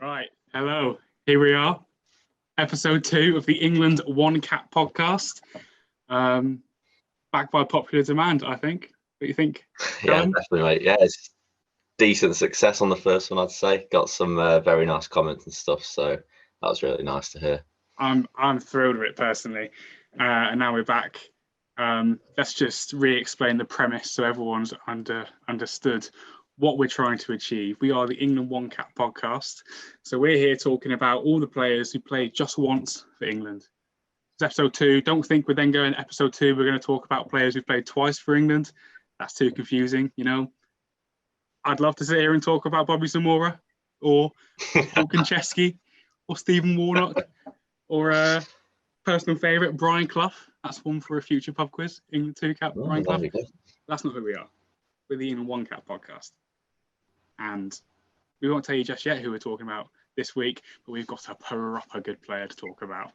Right, hello. Here we are, episode 2 of the England One Cap podcast. Back by popular demand, I think. What do you think, Yeah, Callum? definitely, mate. Yeah, it's decent success on the first one, I'd say. Got some very nice comments and stuff, so that was really nice to hear. I'm thrilled with it personally, and now we're back. Let's just re-explain the premise so everyone's understood what we're trying to achieve. We are the England One Cap podcast, so we're here talking about all the players who played just once for England. It's episode 2. Don't think we're then going episode 2. We're going to talk about players who played twice for England. That's too confusing, you know. I'd love to sit here and talk about Bobby Zamora or Paul Konchesky or Stephen Warnock or personal favourite Brian Clough. That's one for a future pub quiz. England 2 cap Brian Clough. That's not who we are. We're the England 1 cap podcast. And we won't tell you just yet who we're talking about this week, but we've got a proper good player to talk about.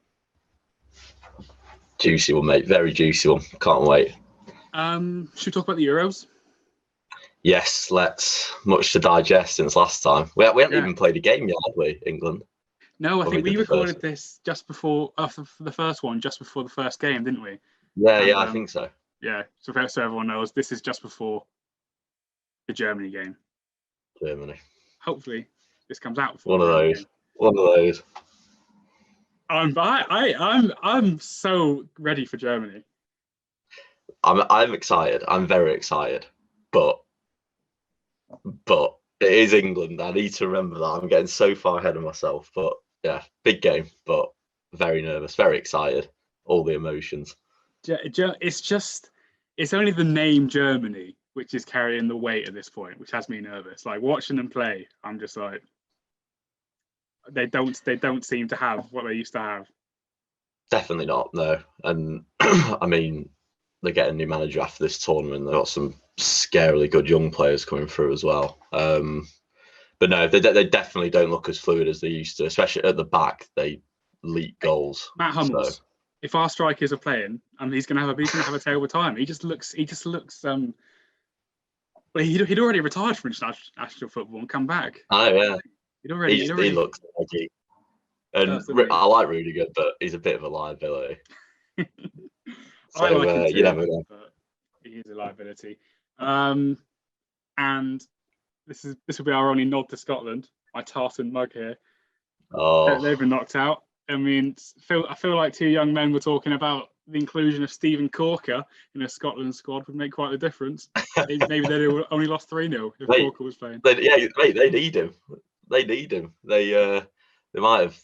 Juicy one, mate. Very juicy one. Can't wait. Should we talk about the Euros? Yes, let's. Much to digest since last time. We haven't even played a game yet, have we, England? No, I think we recorded this just before for the first one, just before the first game, didn't we? Yeah, I think so. Yeah, so everyone knows, this is just before the Germany game. Germany. Hopefully, this comes out. One of those. I'm so ready for Germany. I'm excited. I'm very excited, but it is England. I need to remember that. I'm getting so far ahead of myself, but yeah, big game, but very nervous, very excited. All the emotions. It's only the name Germany which is carrying the weight at this point, which has me nervous. Like watching them play, I'm just like, they don't seem to have what they used to have. Definitely not, no. And I mean, they're getting a new manager after this tournament. They've got some scarily good young players coming through as well. But no, they definitely don't look as fluid as they used to, especially at the back. They leak goals. Matt Hummels. So. If our strikers are playing, he's gonna have a terrible time. He just looks. Well, he'd already retired from international football and come back. Oh yeah. He looks leggy. And I like Rudiger, but he's a bit of a liability. So I like him too, you never know. But he is a liability. And this will be our only nod to Scotland. My tartan mug here. Oh, they've been knocked out. I mean, I feel like two young men were talking about the inclusion of Stephen Corker in a Scotland squad would make quite a difference. Maybe they only lost 3-0 if Corker was playing. They need him. They need him. They might have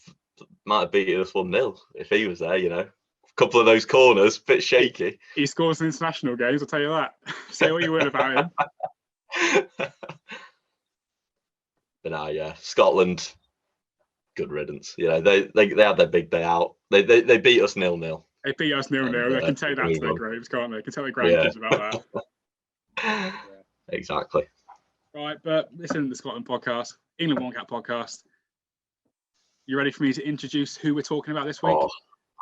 beaten us 1-0 if he was there. You know, a couple of those corners, bit shaky. He scores in international games. I'll tell you that. Say what you will about him. But now, yeah, Scotland. Good riddance. You know, they had their big day out. They beat us 0-0. They beat us 0-0. They can take that to their graves, can't they? They can tell their grandkids about that. Yeah. Exactly. Right, but this isn't the Scotland podcast. England One Cap podcast. You ready for me to introduce who we're talking about this week? Oh,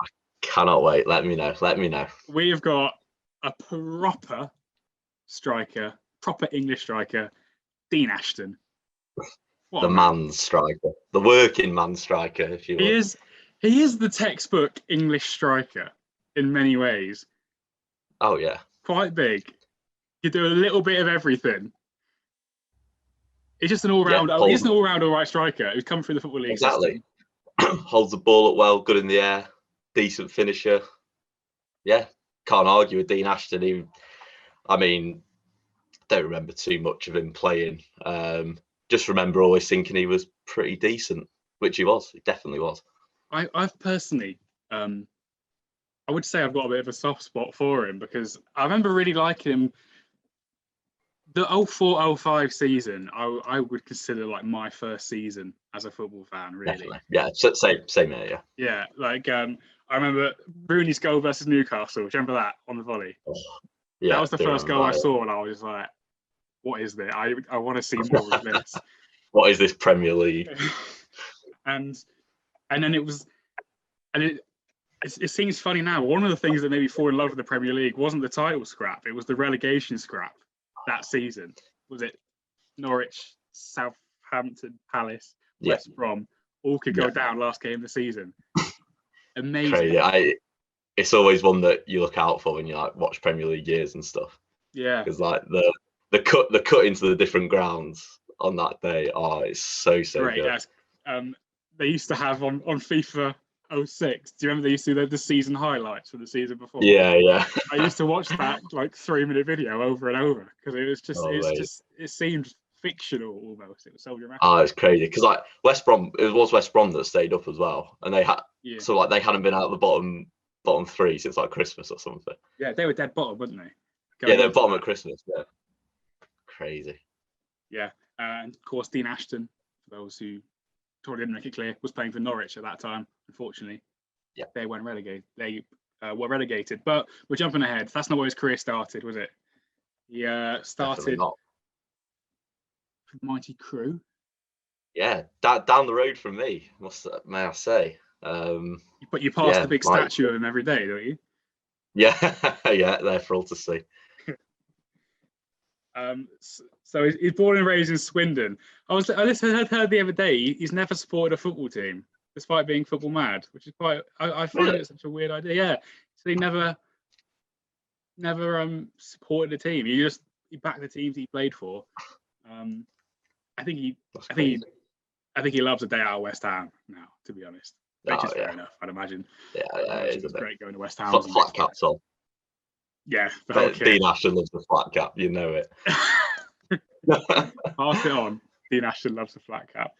I cannot wait. Let me know. We have got a proper striker, proper English striker, Dean Ashton. The man's striker, the working man striker, if you will. He is the textbook English striker in many ways. Oh yeah, quite big. You do a little bit of everything. He's just an all-round. He's an all-round all right striker who's come through the Football League. Exactly. Holds the ball up well, good in the air, decent finisher. Yeah, can't argue with Dean Ashton. Don't remember too much of him playing. Just remember always thinking he was pretty decent, which he was. He definitely was. I've personally, I would say I've got a bit of a soft spot for him because I remember really liking him. The 04-05 season, I would consider like my first season as a football fan, really. Definitely. Yeah, same here, yeah. Yeah, like I remember Rooney's goal versus Newcastle. Do you remember that on the volley? Oh, yeah, that was the first goal I saw, and I was just like, what is this? I want to see more of this. What is this Premier League? and then it seems funny now. One of the things that made me fall in love with the Premier League wasn't the title scrap; it was the relegation scrap that season. Was it Norwich, Southampton, Palace? West Brom, all could go down last game of the season. Amazing. Crazy. It's always one that you look out for when you like watch Premier League years and stuff. Yeah. Because like the cut into the different grounds on that day, it's so Great, good. yes. They used to have on FIFA 06. Do you remember they used to do the season highlights from the season before? Yeah. I used to watch that like 3-minute video over and over because it was just it seemed fictional almost. It was so dramatic. It's crazy because like West Brom, it was West Brom that stayed up as well, and they hadn't been out of the bottom three since like Christmas or something. Yeah, they were dead bottom, weren't they? They're bottom at Christmas. Yeah, crazy. Yeah, and of course Dean Ashton, for those who probably didn't make it clear, was playing for Norwich at that time. Unfortunately, they weren't relegated. They were relegated, but we're jumping ahead. That's not where his career started, was it? He started mighty Crewe. Yeah, down the road from me. May I say? But you pass the big statue of him every day, don't you? Yeah, they're for all to see. So he's born and raised in Swindon. I heard the other day he's never supported a football team, despite being football mad, which is quite. I find it such a weird idea. Yeah, so he never supported a team. He backed the teams he played for. I think he loves a day out of West Ham now, to be honest. Which is fair enough, I'd imagine. Yeah, it's great going to West Ham. Flat caps on. Yeah, Dean Ashton loves the flat cap, you know it. Pass it on. Dean Ashton loves the flat cap.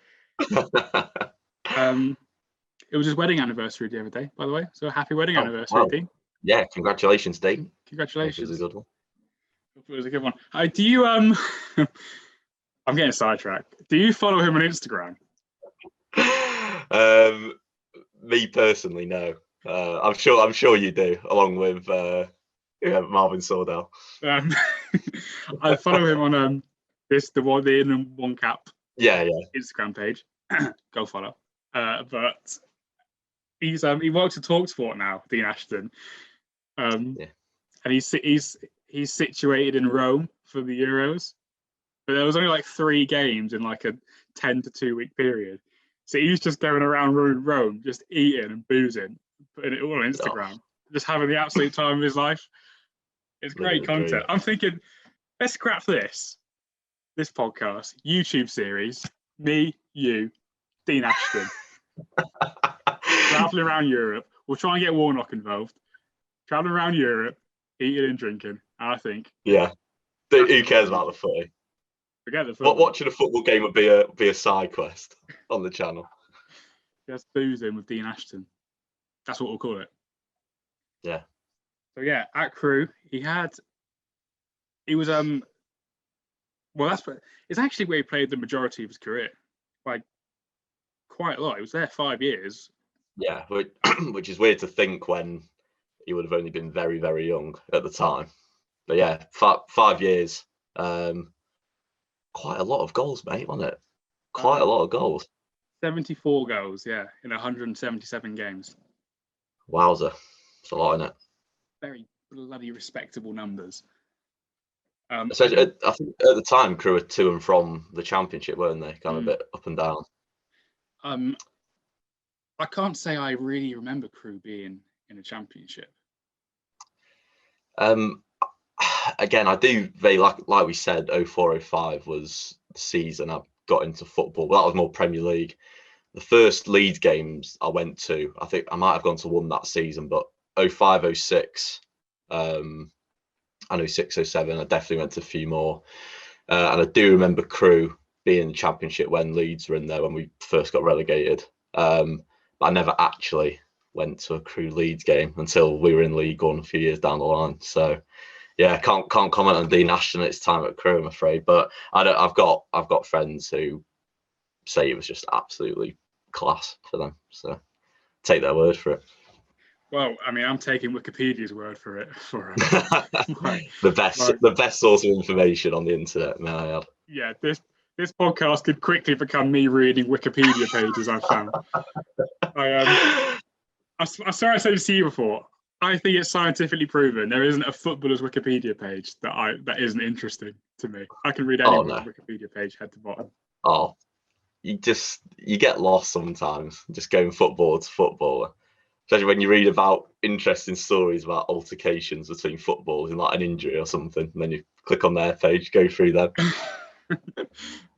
It was his wedding anniversary the other day, by the way. So happy wedding anniversary, Dean. Yeah, congratulations, Dean. Congratulations. It was a good one. It was a good one. Do you I'm getting sidetracked. Do you follow him on Instagram? Me personally, no. I'm sure you do, along with Marvin Sordell. I follow him on the In One Cap Instagram page. Go follow. But he works at Talksport now, Dean Ashton. And he's situated in Rome for the Euros. But there was only like 3 games in like a 10 to 2 week period. So he's just going around Rome, just eating and boozing, putting it all on Instagram, just having the absolute time of his life. It's great content. I'm thinking, let's scrap this podcast, YouTube series, me, you, Dean Ashton, traveling around Europe. We'll try and get Warnock involved. Traveling around Europe, eating and drinking. I think. Yeah. Who cares about the footy? Forget the football. Watching a football game would be a side quest on the channel. Just boozing with Dean Ashton. That's what we'll call it. Yeah. So yeah, at Crewe, it's actually where he played the majority of his career, like quite a lot. He was there 5 years. Yeah, which is weird to think when he would have only been very, very young at the time. But yeah, 5 years. Quite a lot of goals, mate, wasn't it? Quite a lot of goals. 74 goals, yeah, in 177 games. Wowzer. It's a lot, isn't it? Very bloody respectable numbers. So I think at the time, Crewe were to and from the Championship, weren't they? Kind of a bit up and down. I can't say I really remember Crewe being in a Championship. Again, I do. Like we said, 04-05 was the season I got into football. Well, that was more Premier League. The first Leeds games I went to, I think I might have gone to one that season, but 05-06 and 06-07, I definitely went to a few more. And I do remember Crewe being in the Championship when Leeds were in there when we first got relegated. But I never actually went to a Crewe Leeds game until we were in League One a few years down the line. So yeah, can't comment on Dean Ashton at his time at Crewe, I'm afraid. But I've got friends who say it was just absolutely class for them. So take their word for it. Well, I mean, I'm taking Wikipedia's word for it. The best source of information on the internet, may I add. Yeah, this podcast could quickly become me reading Wikipedia pages I've found. I swear I said this to you before. I think it's scientifically proven there isn't a footballer's Wikipedia page that isn't interesting to me. I can read any Wikipedia page head to bottom. Oh, you just you get lost sometimes just going football to footballer, especially when you read about interesting stories about altercations between footballers and like an injury or something, and then you click on their page, go through them. I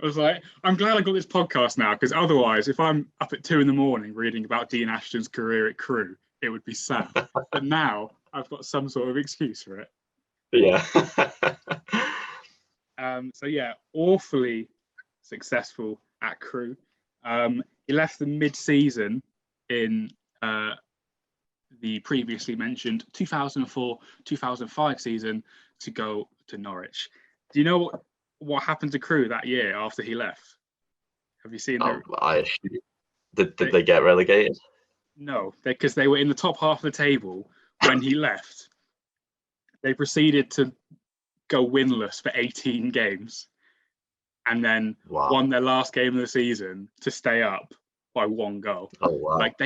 was like, I'm glad I got this podcast now, because otherwise, if I'm up at 2 a.m. reading about Dean Ashton's career at Crewe, it would be sad. But now I've got some sort of excuse for it. Yeah. So yeah, awfully successful at Crewe. He left the mid-season in the previously mentioned 2004-2005 season to go to Norwich. Do you know what happened to Crewe that year after he left? Have you seen I assume. Did they get relegated? No, because they were in the top half of the table when he left. They proceeded to go winless for 18 games and then won their last game of the season to stay up by 1 goal. Oh, wow. Like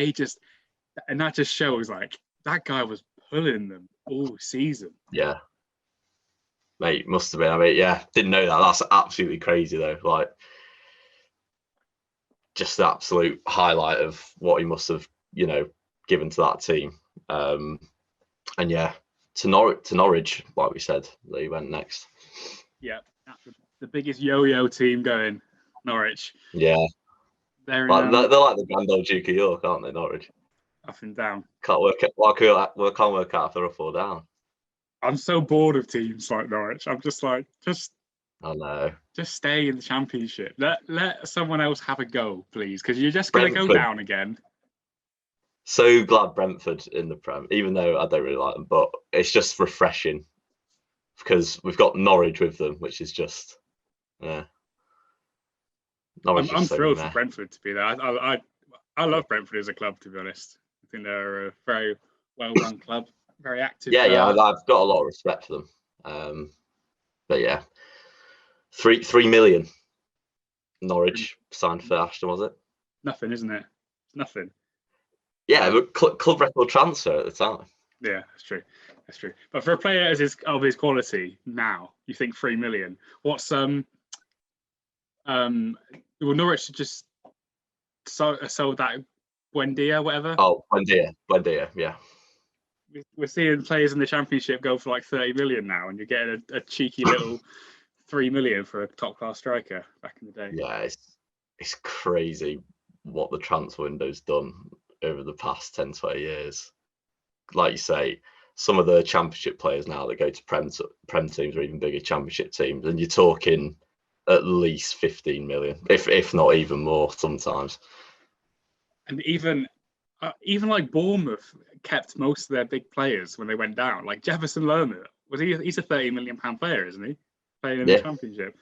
and that just shows like that guy was pulling them all season. Yeah. Mate, must have been. I mean, yeah, didn't know that. That's absolutely crazy though. Like, just the absolute highlight of what he must have, given to that team. And yeah, to Norwich, like we said, that he went next. Yeah, that's the biggest yo-yo team going, Norwich. Yeah. They're like the grand old Duke of York, aren't they, Norwich? Up and down. Can't work out if they're up or down. I'm so bored of teams like Norwich. I'm just like, I know. Just stay in the Championship. Let someone else have a go, please, because you're just going to go down again. So glad Brentford in the Prem, even though I don't really like them, but it's just refreshing because we've got Norwich with them, which is just, yeah. I'm thrilled for Brentford to be there. I love Brentford as a club, to be honest. I think they're a very well-run club, very active. Yeah, I've got a lot of respect for them. But yeah, 3 million Norwich signed for Ashton, was it? Nothing, isn't it? Nothing. Yeah, but club record transfer at the time. Yeah, that's true. But for a player of his quality now, you think 3 million. What's Norwich just sold that Buendia, whatever. Oh, Buendia, yeah. We're seeing players in the Championship go for like 30 million now, and you're getting a cheeky little 3 million for a top class striker back in the day. Yeah, it's crazy what the transfer window's done over the past 10-20 years. Like you say, some of the Championship players now that go to Prem teams or even bigger Championship teams, and you're talking at least 15 million, if not even more sometimes. And even like Bournemouth kept most of their big players when they went down. Like Jefferson Lerma, he's a 30 million pound player, isn't he? Playing in the Championship,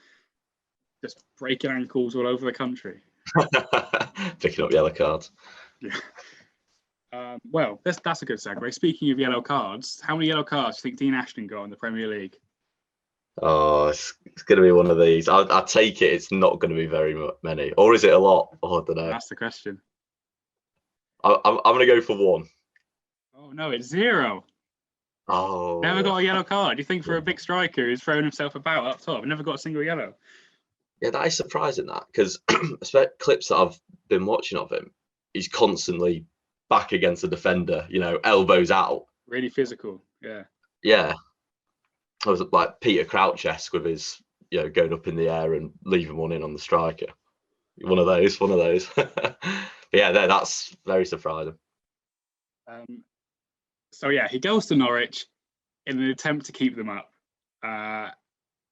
just breaking ankles all over the country, picking up yellow cards. Yeah. Well, that's a good segue. Speaking of yellow cards, how many yellow cards do you think Dean Ashton got in the Premier League? Oh, it's going to be one of these. I take it it's not going to be very many, or is it a lot? Oh, I don't know. That's the question. I'm going to go for 1. Oh no, it's 0. Oh, never got a yellow card. Do you think for a big striker who's thrown himself about up top, never got a single yellow? Yeah, that is surprising. That because clips that I've been watching of him, he's constantly back against the defender. Elbows out. Really physical. Yeah. Yeah. I was like Peter Crouch-esque with his, going up in the air and leaving one in on the striker. One of those. But yeah, that's very surprising. So yeah, he goes to Norwich in an attempt to keep them up,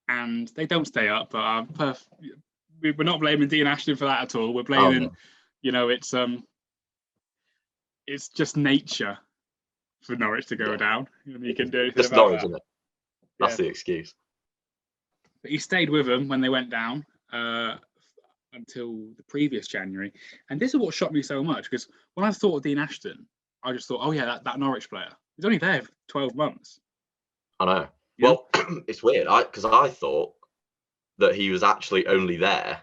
and they don't stay up. But we're not blaming Dean Ashton for that at all. We're blaming, it's just nature for Norwich to go down. You can do anything just about Norwich, that. Isn't it? That's the excuse. But he stayed with them when they went down until the previous January. And this is what shocked me so much, because when I thought of Dean Ashton, I just thought, oh yeah, that Norwich player. He's only there for 12 months. I know. Yeah. Well, it's weird, because I thought that he was actually only there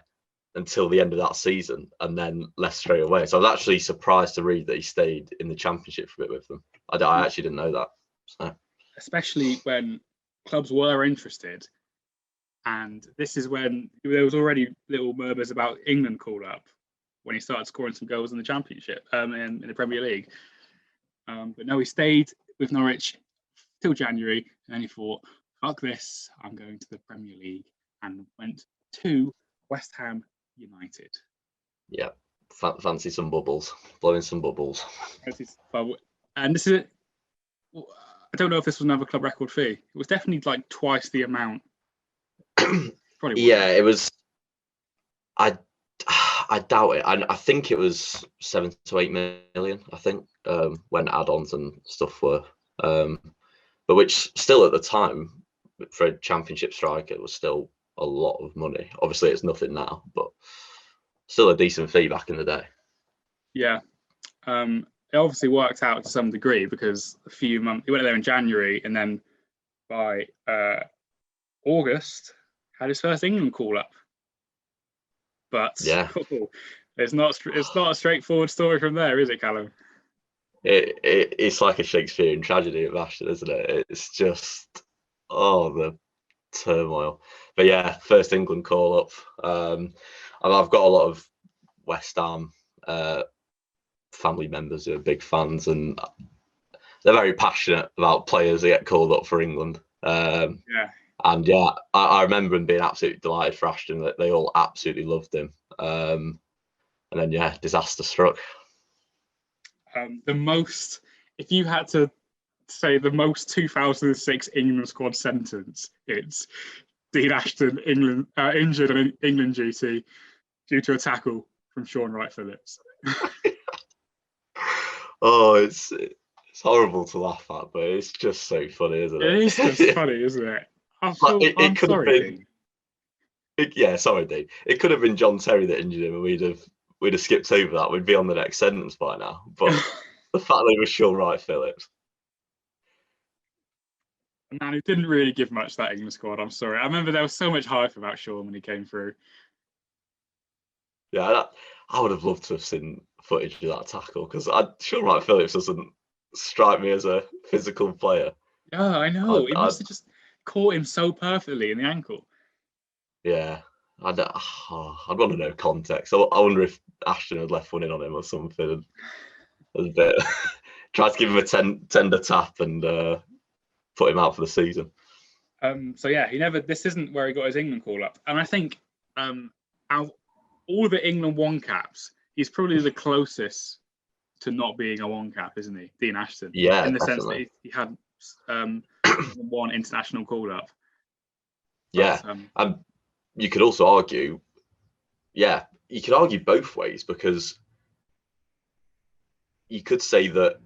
until the end of that season and then left straight away. So I was actually surprised to read that he stayed in the Championship for a bit with them. I actually didn't know that. So. Especially when clubs were interested. And this is when there was already little murmurs about England call-up. when he started scoring some goals in the Championship, in the Premier League. But no, he stayed with Norwich till January, and then he thought, fuck this, I'm going to the Premier League, and went to West Ham United. Yeah, fancy some bubbles, blowing some bubbles. And this is, I don't know if this was another club record fee. It was definitely like twice the amount. Yeah, it was. I doubt it. I think it was 7 to 8 million. I think when add-ons and stuff were, but which still at the time for a Championship striker was still a lot of money. Obviously, it's nothing now, but still a decent fee back in the day. Yeah, it obviously worked out to some degree because a few months he went there in January, and then by August had his first England call up. But yeah, it's not a straightforward story from there, is it, Callum? It's like a Shakespearean tragedy of Ashton, isn't it? It's just the turmoil. But yeah, first England call up. I've got a lot of West Ham family members who are big fans, and they're very passionate about players that get called up for England. And yeah, I remember him being absolutely delighted for Ashton, that they all absolutely loved him. And then yeah, disaster struck. If you had to say the most 2006 England squad sentence, it's Dean Ashton injured on England duty due to a tackle from Sean Wright-Phillips. It's horrible to laugh at, but it's just so funny, isn't it? It is just funny, isn't it? I'm sorry, Dean. Yeah, sorry, Dean. It could have been John Terry that injured him, and we'd have skipped over that. We'd be on the next sentence by now. But the fact that it was Sean Wright-Phillips. Man, he didn't really give much that England squad. I'm sorry. I remember there was so much hype about Sean when he came through. Yeah, I would have loved to have seen footage of that tackle, because Sean Wright-Phillips doesn't strike me as a physical player. Yeah, I know. He must have just caught him so perfectly in the ankle. Yeah, I'd want to know context. I wonder if Ashton had left one in on him or something. A bit tried to give him a tender tap and put him out for the season. So yeah, this isn't where he got his England call up, and I think out of all the England one caps, he's probably the closest to not being a one cap, isn't he, Dean Ashton? Yeah, in the definitely. sense that he had one international call up. Yeah, and you could also argue, you could argue both ways, because you could say that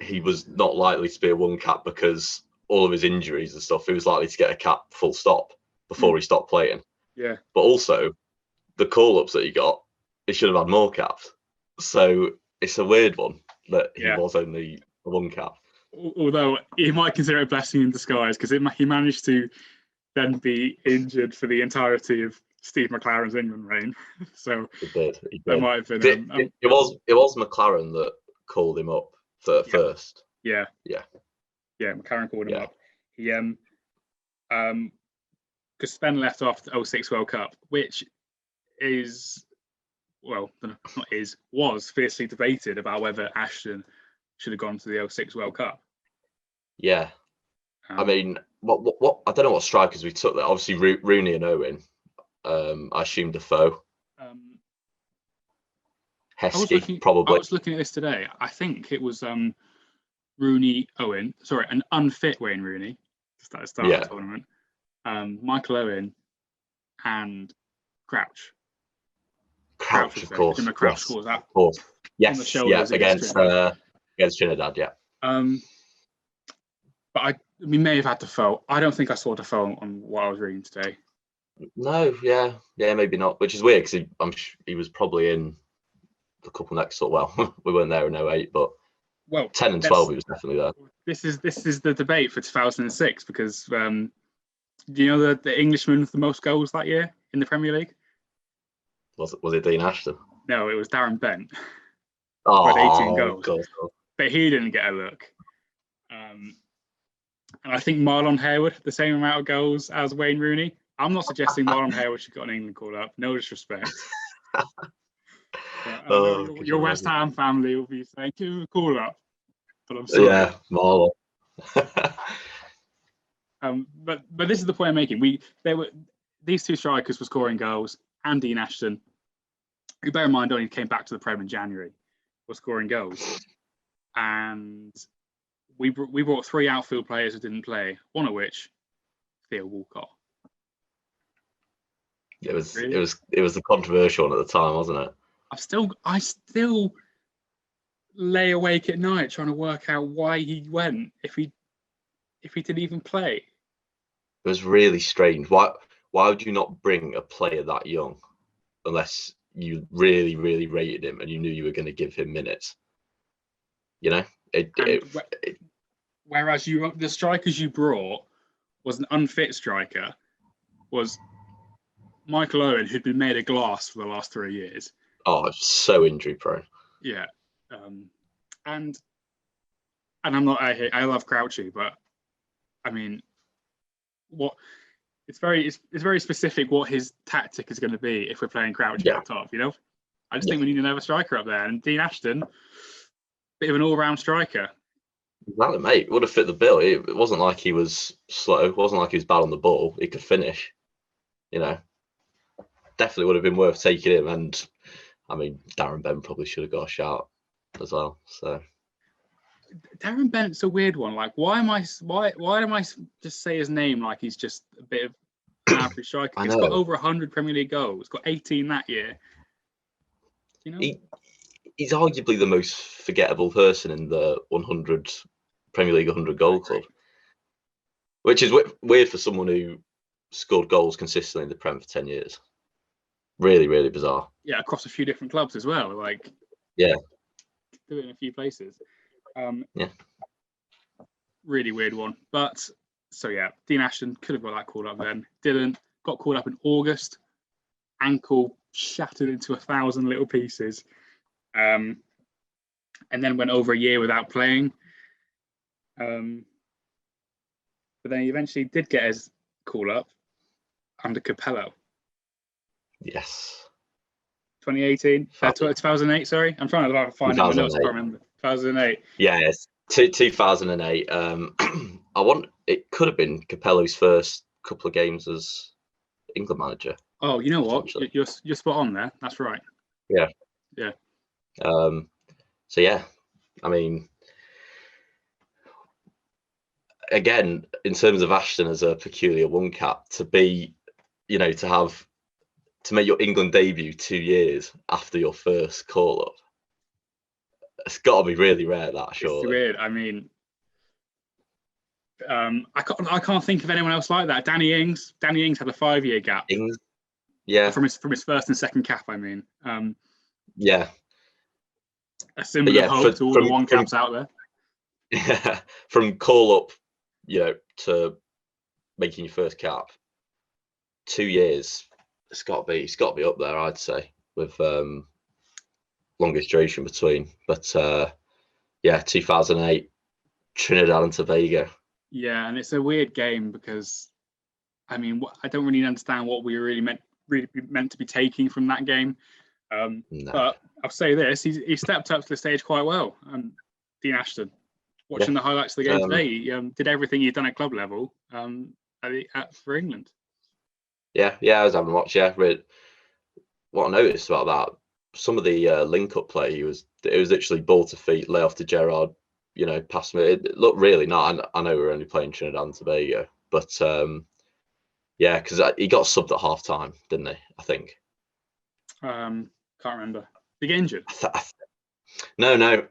he was not likely to be a one cap because all of his injuries and stuff, he was likely to get a cap full stop before he stopped playing. Yeah. But also, the call-ups that he got, he should have had more caps. So it's a weird one that he was only a one cap. Although he might consider it a blessing in disguise, because he managed to then be injured for the entirety of Steve McLaren's England reign. So he did. That might have been. It was McLaren that called him up first. Yeah. McLaren called him up. He because Sven left off the 06 World Cup, which was fiercely debated about whether Ashton should have gone to the 06 World Cup. Yeah. I mean, what I don't know what strikers we took there. Obviously, Rooney and Owen. I assume Defoe. Heskey, probably. I was looking at this today. I think it was Rooney, Owen. Sorry, an unfit Wayne Rooney at the start of the tournament. Michael Owen and Crouch. Crouch, of course. Crouch scores that. Of course. Yes, against Trinidad, But we may have had Defoe. I don't think I saw Defoe on what I was reading today. No, maybe not. Which is weird, because he was probably in the couple next. Well, we weren't there in 08, but 10 and 12, he was definitely there. This is the debate for 2006, because do you know the Englishman with the most goals that year in the Premier League? Was it Dean Ashton? No, it was Darren Bent. Oh, with 18 goals. God. But he didn't get a look. And I think Marlon Harewood had the same amount of goals as Wayne Rooney. I'm not suggesting Marlon Harewood should have got an England call up. No disrespect. But I know Oh, could you your West imagine? Ham family will be saying, "Give him a call up," but I'm sorry. Yeah, Marlon. But this is the point I'm making. These two strikers were scoring goals, and Dean Ashton, who bear in mind only came back to the Prem in January, was scoring goals, and we brought three outfield players who didn't play, one of which Theo Walcott. It was Really? it was the controversial one at the time, wasn't it? I still lay awake at night trying to work out why he went if he didn't even play. It was really strange. Why would you not bring a player that young unless you really, really rated him and you knew you were going to give him minutes? You know, whereas the strikers you brought was an unfit striker, was Michael Owen, who'd been made of glass for the last 3 years. Oh, so injury prone. Yeah, and I'm not. I love Crouchy, but I mean, it's very specific what his tactic is going to be if we're playing Crouchy up top. You know, I just think we need another striker up there, and Dean Ashton, bit of an all-round striker. Exactly, mate. Would have fit the bill. It wasn't like he was slow. It wasn't like he was bad on the ball. He could finish. You know, definitely would have been worth taking him. And I mean, Darren Bent probably should have got a shout as well. So Darren Bent's a weird one. Like, why am I just say his name like he's just a bit of an average striker? He's got over 100 Premier League goals. Got 18 that year. You know, he's arguably the most forgettable person in the 100 Premier League 100 goal club, which is weird for someone who scored goals consistently in the Prem for 10 years. Really, really bizarre. Yeah, across a few different clubs as well. Like, yeah, do it in a few places. Yeah, really weird one. But so yeah, Dean Ashton could have got that called up then. Didn't. Got called up in August. Ankle shattered into 1,000 little pieces. And then went over a year without playing. But then he eventually did get his call up under Capello. Yes. 2018, 2008. Sorry, I'm trying to find my notes. I can't remember. 2008. Yeah, it's 2008. It could have been Capello's first couple of games as England manager. Oh, you know what? You're spot on there. That's right. Yeah. Yeah. So yeah, I mean, again, in terms of Ashton as a peculiar one cap, to be, you know, to make your England debut 2 years after your first call up, it's got to be really rare. That surely. It's weird. I mean, I can't think of anyone else like that. Danny Ings had a 5-year gap. Ings, yeah, from his first and second cap. I mean, yeah, a symbol of hope to all the one caps out there. Yeah, from call up, you know, to making your first cap, 2 years. It's got to be up there, I'd say, with longest duration between. But yeah, 2008, Trinidad and Tobago. Yeah, and it's a weird game because, I mean, I don't really understand what we were really meant to be taking from that game. No. But I'll say this: he stepped up to the stage quite well. Dean Ashton, watching the highlights of the game today, he did everything he'd done at club level for England. Yeah, I was having a watch. Yeah, what I noticed about that, some of the link-up play, it was literally ball to feet, lay off to Gerrard, you know, pass me. It looked really nice. I know we were only playing Trinidad and Tobago, but yeah, because he got subbed at half time, didn't he? I think. Can't remember. Did he get injured? No.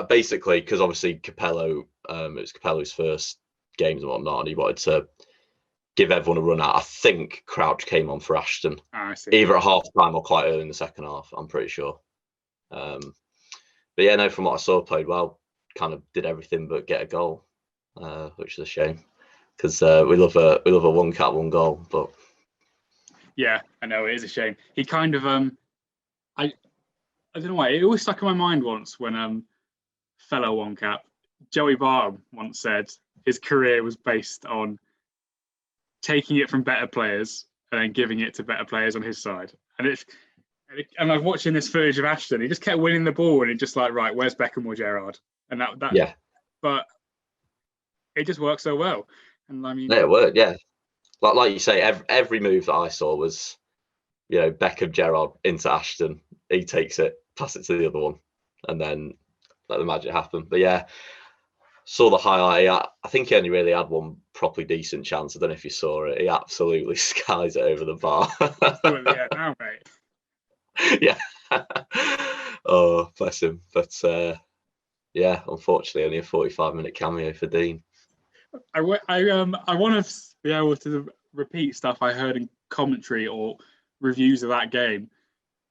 Basically, because obviously Capello, it was Capello's first games and whatnot, and he wanted to give everyone a run out. I think Crouch came on for Ashton, either at half time or quite early in the second half. I'm pretty sure. But yeah, no, from what I saw, played well. Kind of did everything but get a goal, which is a shame because we love a one cap, one goal. But yeah, I know it is a shame. He kind of I don't know why. It always stuck in my mind once when fellow one cap Joey Barham once said his career was based on taking it from better players and then giving it to better players on his side. And it's And I was watching this footage of Ashton. He just kept winning the ball, and it just like, right, where's Beckham or Gerrard? And that. But it just worked so well. And I mean, it worked. Yeah, like you say, every move that I saw was, Beckham, Gerrard into Ashton. He takes it, pass it to the other one, and then let the magic happen. But yeah, saw the highlight. I think he only really had one properly decent chance. I don't know if you saw it. He absolutely skies it over the bar. Still at the end now, mate. Yeah. Oh, bless him. But yeah, unfortunately, only a 45-minute cameo for Dean. I want to be able to repeat stuff I heard in commentary or reviews of that game.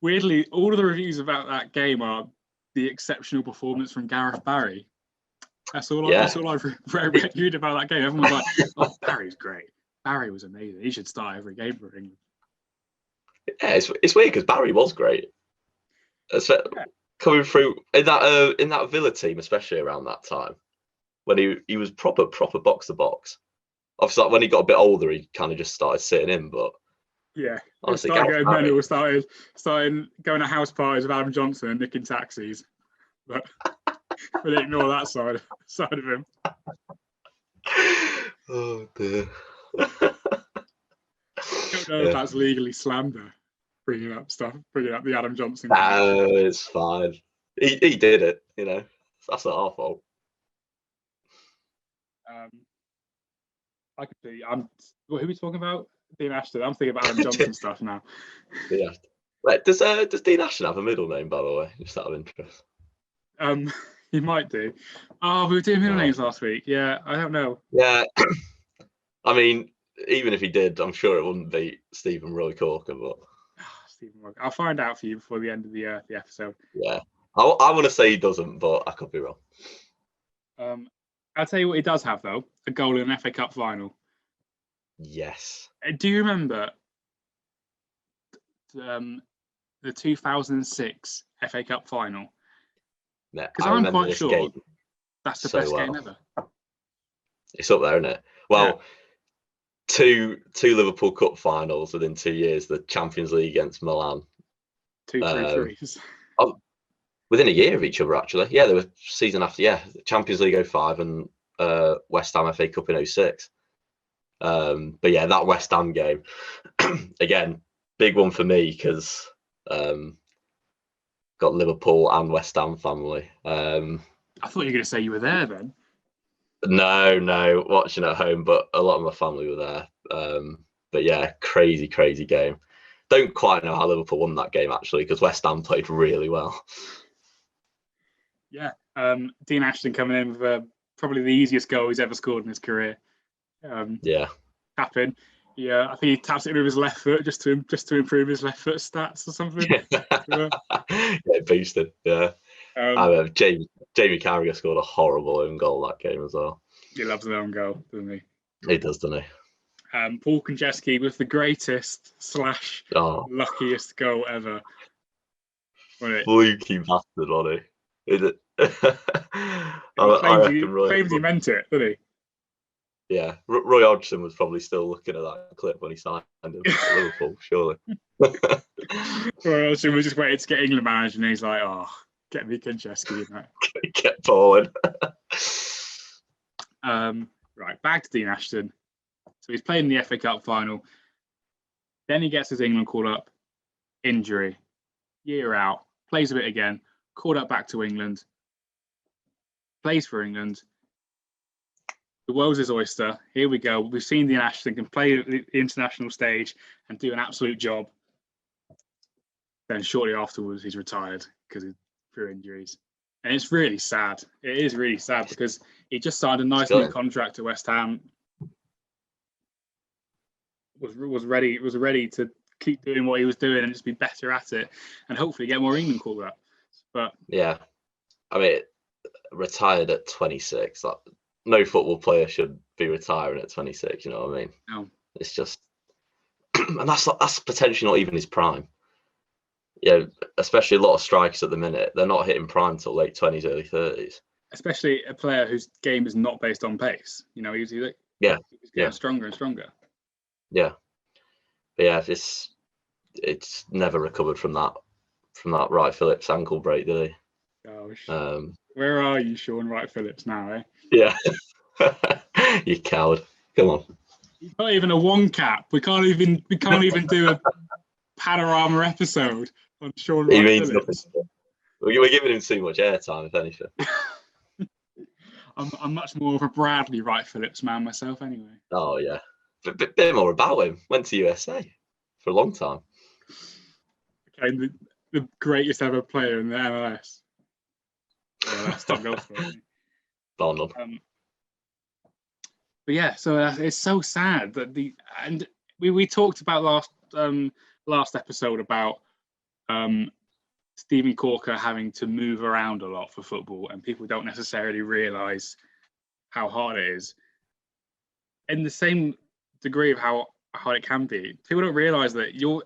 Weirdly, all of the reviews about that game are the exceptional performance from Gareth Barry. That's all I've reviewed about that game. Everyone's like, "Oh, Barry's great. Barry was amazing. He should start every game for England." Yeah, it's weird because Barry was great. Coming through in that Villa team, especially around that time, when he was proper box to box. Obviously, when he got a bit older, he kind of just started sitting in. But yeah, honestly, started going to house parties with Adam Johnson and nicking taxis. But we'll ignore that side of him. Oh dear. I don't know if that's legally slander. Bringing up the Adam Johnson. It's fine. He did it. That's not our fault. I could see. Who are we talking about? Dean Ashton. I'm thinking about Adam Johnson stuff now. Yeah. Wait, does Dean Ashton have a middle name, by the way? Just out of interest. He might do. Oh, we were doing middle names last week. Yeah, I don't know. Yeah. I mean, even if he did, I'm sure it wouldn't be Stephen Roy Corker, but Stephen Roy. I'll find out for you before the end of the episode. Yeah. I want to say he doesn't, but I could be wrong. I'll tell you what he does have, though. A goal in an FA Cup final. Yes. Do you remember the 2006 FA Cup final? Because I'm quite sure that's the best game ever. It's up there, isn't it? Well, two Liverpool Cup finals within 2 years. The Champions League against Milan. 2 3-3s. Within a year of each other, actually. Yeah, there was season after. Yeah, Champions League 05 and West Ham FA Cup in 06. But yeah, that West Ham game, again, big one for me because got Liverpool and West Ham family. I thought you were going to say you were there then. No, watching at home, but a lot of my family were there. But yeah, crazy game. Don't quite know how Liverpool won that game, actually, because West Ham played really well. Yeah, Dean Ashton coming in with probably the easiest goal he's ever scored in his career. Tapping. Yeah, I think he taps it with his left foot just to improve his left foot stats or something. Yeah, boosted. Yeah. Jamie Carragher scored a horrible own goal that game as well. He loves an own goal, doesn't he? He does, doesn't he? Paul Konchesky with the greatest / luckiest goal ever. Fluky bastard, on it. Is it? Claims he meant it, didn't he? Yeah, Roy Hodgson was probably still looking at that clip when he signed him at Liverpool, surely. Roy Hodgson was just waiting to get England manager, and he's like, "Oh, get me Konchesky." Get forward. Right, back to Dean Ashton. So he's played in the FA Cup final. Then he gets his England called up. Injury. Year out. Plays a bit again. Called up back to England. Plays for England. The world's his oyster. Here we go. We've seen Dean Ashton can play the international stage and do an absolute job. Then shortly afterwards, he's retired because through injuries. And it's really sad. It is really sad because he just signed a nice new contract to West Ham. Was ready to keep doing what he was doing and just be better at it, and hopefully get more England called up. But yeah, I mean, retired at 26. Like, no football player should be retiring at 26. You know what I mean? No, it's just, and that's potentially not even his prime. Yeah, especially a lot of strikers at the minute, they're not hitting prime till late 20s, early 30s. Especially a player whose game is not based on pace. You know, he's getting stronger and stronger. Yeah, but yeah, it's never recovered from that from that Wright Phillips ankle break, did he? Gosh. Where are you, Sean Wright Phillips now, eh? Yeah. You coward. Come on. He's not even a one cap. We can't even do a panorama episode on Sean Wright He means Phillips. nothing. We're giving him too much airtime, if anything. I'm much more of a Bradley Wright Phillips man myself, anyway. Oh yeah, bit more about him. Went to USA for a long time. Okay, the greatest ever player in the MLS. Well, that's top goal scorer. Bar none. But yeah, so it's so sad that we talked about last episode about Stephen Corker having to move around a lot for football, and people don't necessarily realise how hard it is. In the same degree of how hard it can be, people don't realise that your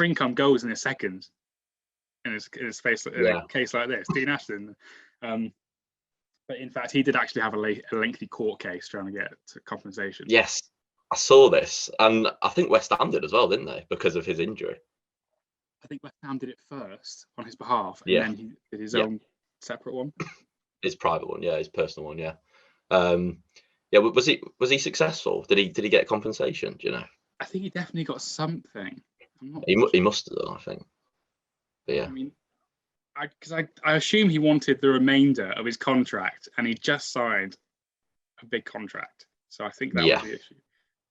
income goes in a second. In a case like this, Dean Ashton. But in fact, he did actually have a lengthy court case trying to get compensation. Yes, I saw this, and I think West Ham did as well, didn't they? Because of his injury. I think West Ham did it first on his behalf, and then he did his own separate one. His private one, his personal one, was he successful? Did he get compensation? Do you know? I think he definitely got something. He must have done, I think. But yeah. I mean, I assume he wanted the remainder of his contract, and he just signed a big contract. So I think that was the issue.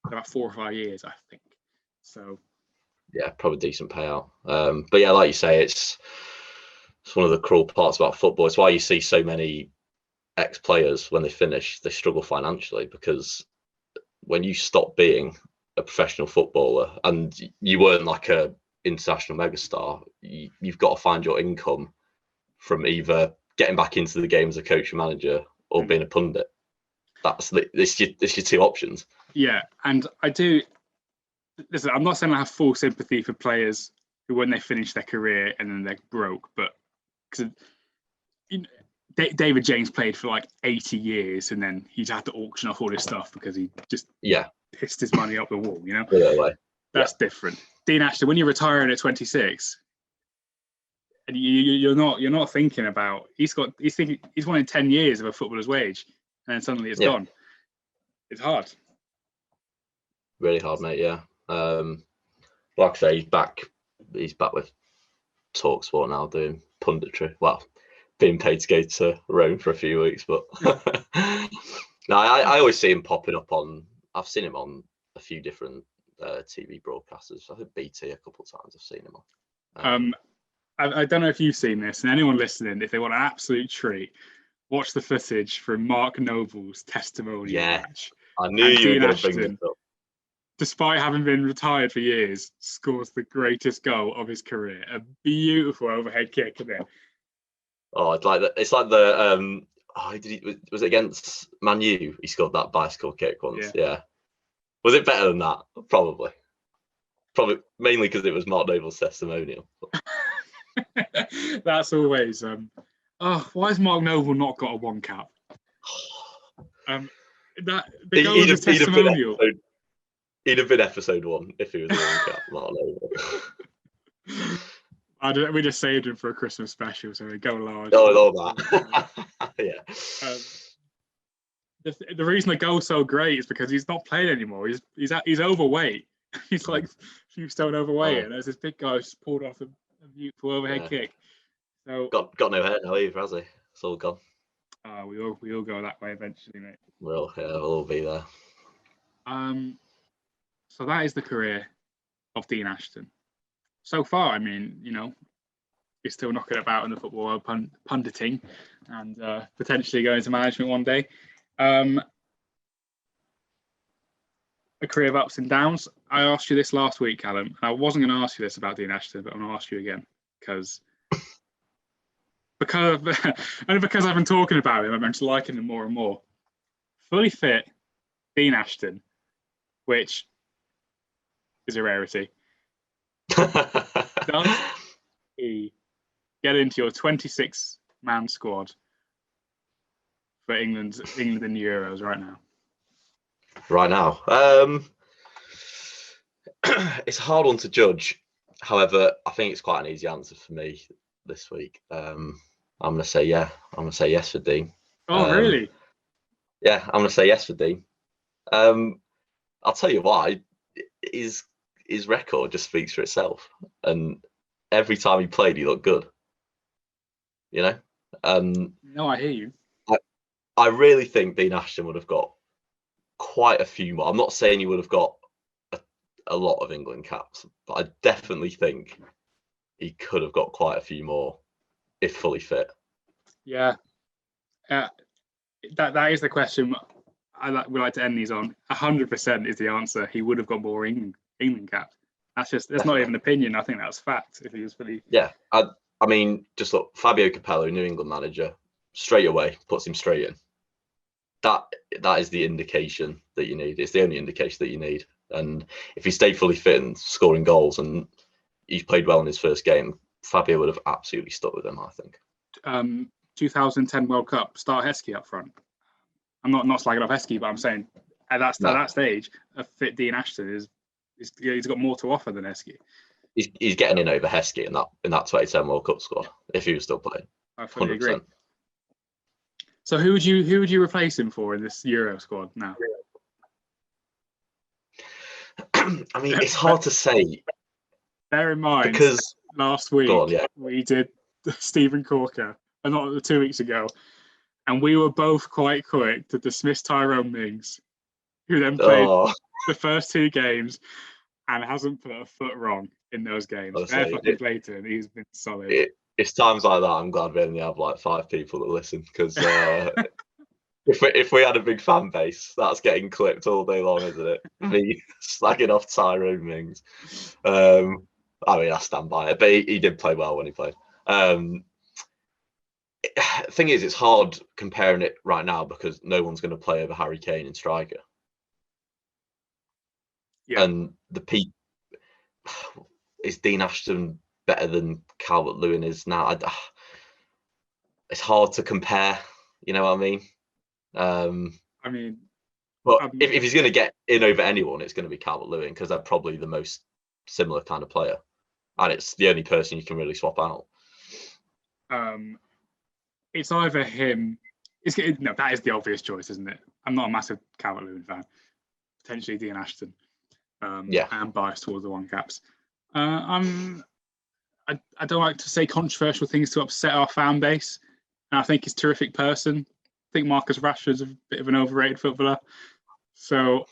About 4 or 5 years, I think. So. Yeah, probably decent payout. But yeah, like you say, it's one of the cruel parts about football. It's why you see so many ex-players, when they finish, they struggle financially, because when you stop being a professional footballer and you weren't like a international megastar, you've got to find your income from either getting back into the game as a coach or manager or being a pundit. This your 2 options. Yeah, and I do. Listen, I'm not saying I have full sympathy for players who, when they finish their career and then they're broke, but because David James played for like 80 years and then he's had to auction off all his stuff because he just pissed his money up the wall. You know, that's different. Dean Ashton, when you're retiring at 26, and you're not thinking about he's won in 10 years of a footballer's wage, and then suddenly it's gone. It's hard. Really hard, mate. Yeah. Like I say, he's back with TalkSport now doing punditry. Well, being paid to go to Rome for a few weeks, but no, I always see him popping up I've seen him on a few different TV broadcasters. I think BT a couple of times I've seen him on. I don't know if you've seen this, and anyone listening, if they want an absolute treat, watch the footage from Mark Noble's testimonial match. I knew you were going to bring this up. Despite having been retired for years, scores the greatest goal of his career. A beautiful overhead kick, isn't it? Oh, it's like the was it against Man U? He scored that bicycle kick once. Yeah. Was it better than that? Probably mainly because it was Mark Noble's testimonial. That's always why has Mark Noble not got a 1 cap? The goal of his testimonial. He'd have been episode 1 if he was a 1 cap, Mark Noble. We just saved him for a Christmas special, so we go large. Oh, all that. Yeah. The reason the goal's so great is because he's not playing anymore. He's overweight. He's like a few stone overweight, and there's this big guy who's pulled off a beautiful overhead kick. So got no hair now either, has he? It's all gone. We all go that way eventually, mate. We'll all be there. So that is the career of Dean Ashton. So far, I mean, he's still knocking about in the football world, punditing, and potentially going to management one day. A career of ups and downs. I asked you this last week, Callum, and I wasn't going to ask you this about Dean Ashton, but I'm going to ask you again because I've been talking about him, I'm just liking him more and more. Fully fit Dean Ashton, which is a rarity. Does he get into your 26-man squad for England in the Euros right now? Right now, it's a hard one to judge However, I think it's quite an easy answer for me this week. I'm going to say yeah. I'm going to say yes for Dean. Oh, really? Yeah, I'm going to say yes for Dean. I'll tell you why. His record just speaks for itself, and every time he played, he looked good. You know. No, I hear you. I really think Dean Ashton would have got quite a few more. I'm not saying he would have got a lot of England caps, but I definitely think he could have got quite a few more if fully fit. Yeah. That is the question we like to end these on. 100% is the answer. He would have got more England caps. That's not even opinion. I think that's fact. If he was fully. Yeah, I mean, just look, Fabio Capello, New England manager, straight away puts him straight in. That is the indication that you need. It's the only indication that you need. And if he stayed fully fit and scoring goals, and he played well in his first game, Fabio would have absolutely stuck with him, I think. 2010 World Cup, start Heskey up front. I'm not slagging off Heskey, but I'm saying at that stage, a fit Dean Ashton he's got more to offer than Heskey. He's getting in over Heskey in that 2010 World Cup squad if he was still playing. I fully agree. So who would you replace him for in this Euro squad now? I mean, it's hard to say. Bear in mind, because last week we did Stephen Corker, and not 2 weeks ago, and we were both quite quick to dismiss Tyrone Mings, who then played the first 2 games and hasn't put a foot wrong in those games. Fair fucking play to him. He's been solid. It's times like that I'm glad we only have like 5 people that listen, because if we had a big fan base, that's getting clipped all day long, isn't it? Me slagging off Tyrone Mings. I mean, I stand by it, but he did play well when he played. Thing is, it's hard comparing it right now because no one's going to play over Harry Kane in striker. Yeah. And is Dean Ashton better than Calvert-Lewin is now? It's hard to compare. You know what I mean? But if he's going to get in over anyone, it's going to be Calvert-Lewin, because they're probably the most similar kind of player, and it's the only person you can really swap out. It's either him. That is the obvious choice, isn't it? I'm not a massive Calvert-Lewin fan. Potentially Dean Ashton. I am biased towards the one caps. I don't like to say controversial things to upset our fan base. And I think he's a terrific person. I think Marcus Rashford's a bit of an overrated footballer. So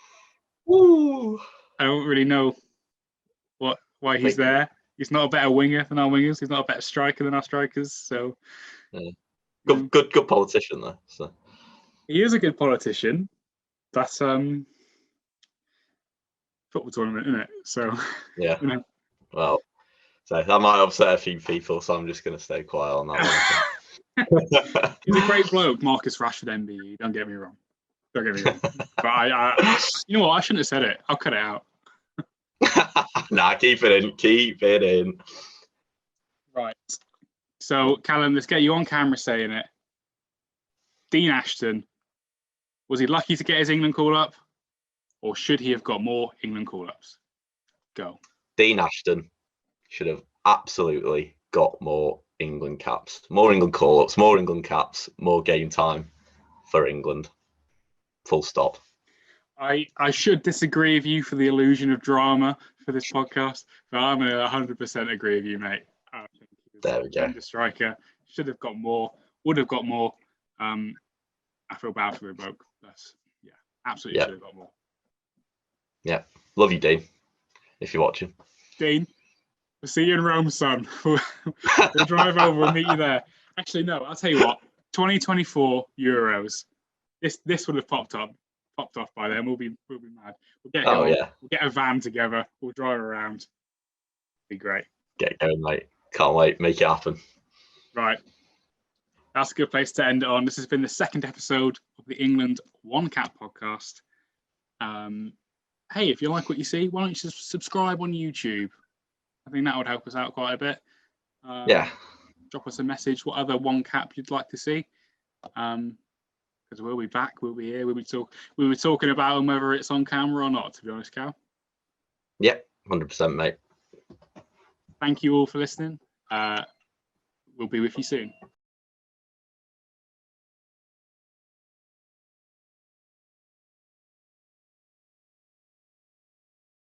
I don't really know why he's there. He's not a better winger than our wingers. He's not a better striker than our strikers. So good politician though. So he is a good politician. That's football tournament, isn't it? So yeah. Well, so that might upset a few people, so I'm just going to stay quiet on that one. He's a great bloke, Marcus Rashford, MBE. Don't get me wrong. But I you know what? I shouldn't have said it. I'll cut it out. Nah, keep it in. Right. So, Callum, let's get you on camera saying it. Dean Ashton, was he lucky to get his England call-up? Or should he have got more England call-ups? Go. Dean Ashton should have absolutely got more England caps, more England call-ups, more England caps, more game time for England. Full stop. I should disagree with you for the illusion of drama for this podcast, but I'm going to 100% agree with you, mate. I think there we go. The striker should have got more, would have got more. I feel bad for the bloke. Yeah, absolutely should have got more. Yeah, love you, Dean, if you're watching. Dean, we'll see you in Rome, son. We'll drive over and meet you there. Actually, no, I'll tell you what. 2024 Euros. This would have popped off by then. We'll be mad. We'll get going. We'll get a van together. We'll drive around. Be great. Get going, mate. Can't wait. Make it happen. Right. That's a good place to end it on. This has been the second episode of the England One Cap podcast. Hey, if you like what you see, why don't you just subscribe on YouTube? I think that would help us out quite a bit. Drop us a message. What other one cap you'd like to see? Because we'll be back. We'll be here. We were talking about them whether it's on camera or not. To be honest, Cal. Yep, 100%, mate. thank you all for listening. We'll be with you soon.